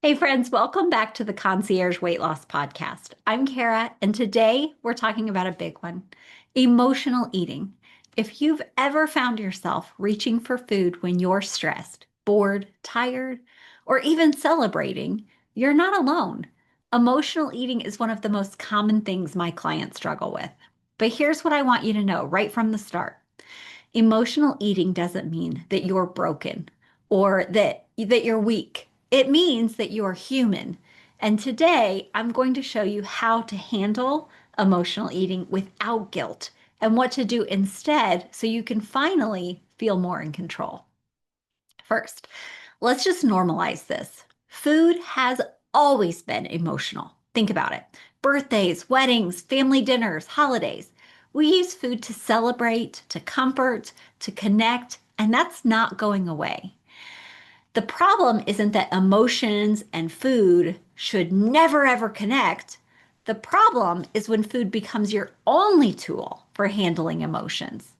Hey friends, welcome back to the Concierge Weight Loss Podcast. I'm Kara, and today we're talking about a big one, emotional eating. If you've ever found yourself reaching for food when you're stressed, bored, tired, or even celebrating, you're not alone. Emotional eating is one of the most common things my clients struggle with. But here's what I want you to know right from the start. Emotional eating doesn't mean that you're broken or that you're weak. It means that you're human. And today I'm going to show you how to handle emotional eating without guilt and what to do instead so you can finally feel more in control. First, let's just normalize this. Food has always been emotional. Think about it. Birthdays, weddings, family dinners, holidays. We use food to celebrate, to comfort, to connect, and that's not going away. The problem isn't that emotions and food should never ever connect. The problem is when food becomes your only tool for handling emotions.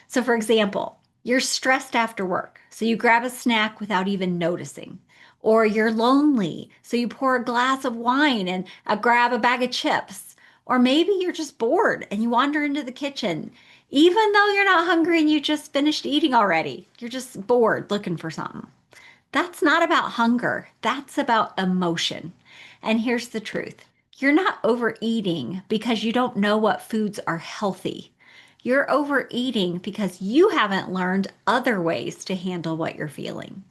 So, for example, you're stressed after work, so you grab a snack without even noticing. Or you're lonely, so you pour a glass of wine and grab a bag of chips. Or maybe you're just bored and you wander into the kitchen, even though you're not hungry and you just finished eating already. You're just bored looking for something. That's not about hunger. That's about emotion. And here's the truth. You're not overeating because you don't know what foods are healthy. You're overeating because you haven't learned other ways to handle what you're feeling.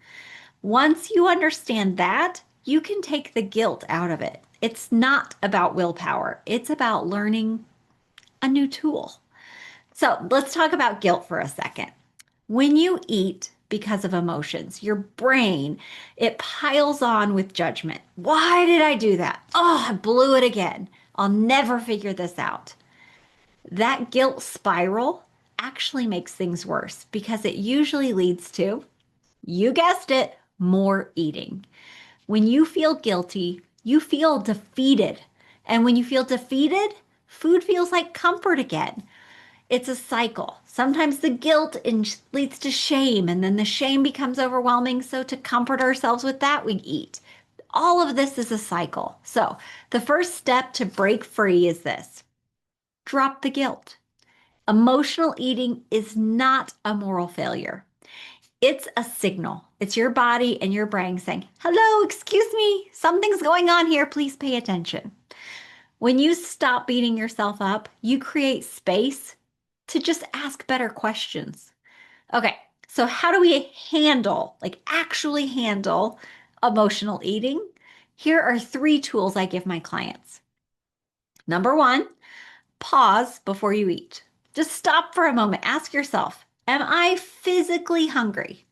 Once you understand that, you can take the guilt out of it. It's not about willpower. It's about learning a new tool. So let's talk about guilt for a second. When you eat because of emotions, your brain, it piles on with judgment. Why did I do that? Oh, I blew it again. I'll never figure this out. That guilt spiral actually makes things worse because it usually leads to, you guessed it, more eating. When you feel guilty, you feel defeated. And when you feel defeated, food feels like comfort again. It's a cycle. Sometimes the guilt leads to shame, and then the shame becomes overwhelming. So, to comfort ourselves with that, we eat. All of this is a cycle. So, the first step to break free is this: drop the guilt. Emotional eating is not a moral failure. It's a signal. It's your body and your brain saying, hello, excuse me, something's going on here. Please pay attention. When you stop beating yourself up, you create space to just ask better questions. Okay, so how do we actually handle emotional eating? Here are 3 tools I give my clients. Number 1, pause before you eat. Just stop for a moment. Ask yourself, am I physically hungry?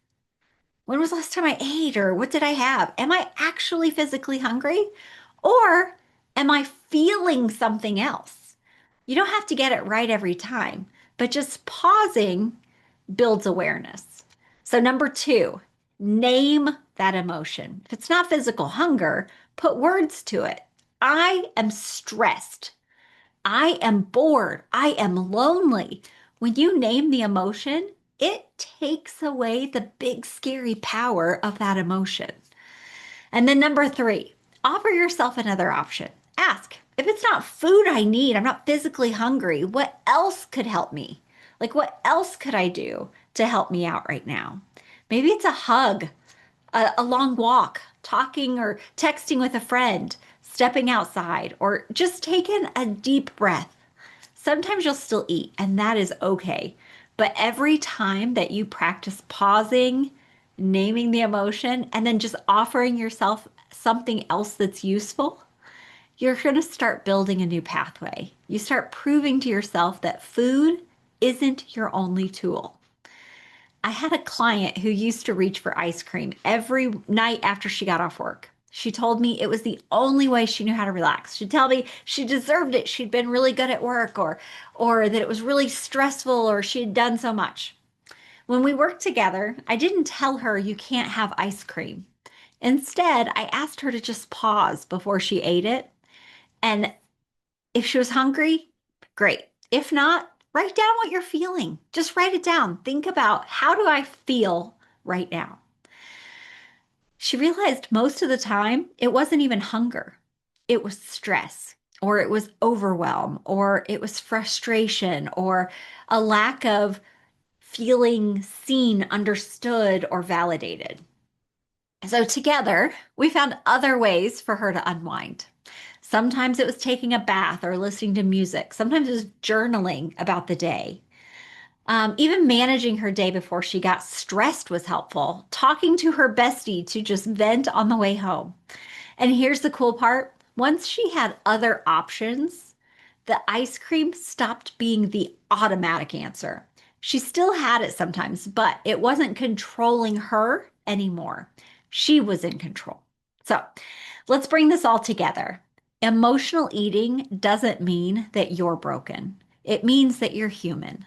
When was the last time I ate, or what did I have? Am I actually physically hungry? Or am I feeling something else? You don't have to get it right every time, but just pausing builds awareness. So, number 2, name that emotion. If it's not physical hunger, put words to it. I am stressed. I am bored. I am lonely. When you name the emotion, it takes away the big scary power of that emotion. And then number 3, offer yourself another option. Ask, if it's not food I need, I'm not physically hungry, what else could help me? Like, what else could I do to help me out right now? Maybe it's a hug, a long walk, talking or texting with a friend, stepping outside, or just taking a deep breath. Sometimes you'll still eat, and that is okay. But every time that you practice pausing, naming the emotion, and then just offering yourself something else that's useful, you're going to start building a new pathway. You start proving to yourself that food isn't your only tool. I had a client who used to reach for ice cream every night after she got off work. She told me it was the only way she knew how to relax. She'd tell me she deserved it. She'd been really good at work, or that it was really stressful, or she'd done so much. When we worked together, I didn't tell her you can't have ice cream. Instead, I asked her to just pause before she ate it. And if she was hungry, great. If not, write down what you're feeling. Just write it down. Think about, how do I feel right now? She realized most of the time it wasn't even hunger. It was stress, or it was overwhelm, or it was frustration, or a lack of feeling seen, understood, or validated. So together, we found other ways for her to unwind. Sometimes it was taking a bath or listening to music. Sometimes it was journaling about the day. Even managing her day before she got stressed was helpful. Talking to her bestie to just vent on the way home. And here's the cool part. Once she had other options, the ice cream stopped being the automatic answer. She still had it sometimes, but it wasn't controlling her anymore. She was in control. So let's bring this all together. Emotional eating doesn't mean that you're broken. It means that you're human.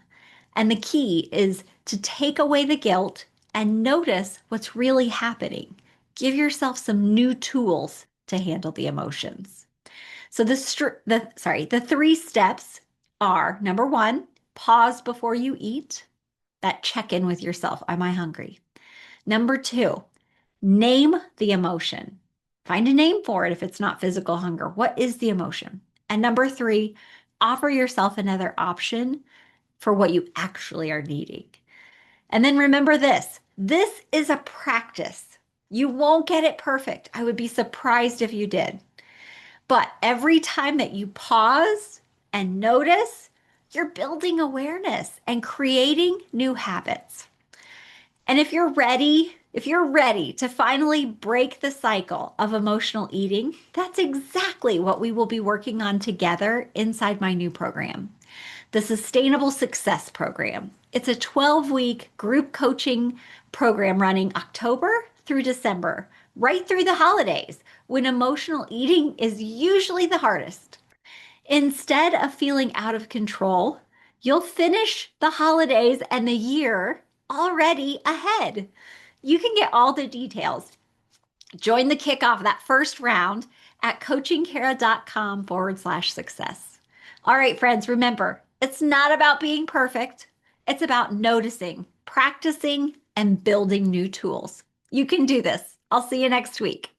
And the key is to take away the guilt and notice what's really happening. Give yourself some new tools to handle the emotions. So the three steps are number one, pause before you eat. That check in with yourself. Am I hungry? Number two, name the emotion. Find a name for it if it's not physical hunger. What is the emotion? And number three, offer yourself another option for what you actually are needing. And then remember this is a practice. You won't get it perfect. I would be surprised if you did. But every time that you pause and notice, you're building awareness and creating new habits. And if you're ready to finally break the cycle of emotional eating, that's exactly what we will be working on together inside my new program, the Sustainable Success Program. It's a 12-week group coaching program running October through December, right through the holidays, when emotional eating is usually the hardest. Instead of feeling out of control, you'll finish the holidays and the year already ahead. You can get all the details. Join the kickoff, that first round, at coachingkara.com/success. All right, friends, remember, it's not about being perfect. It's about noticing, practicing, and building new tools. You can do this. I'll see you next week.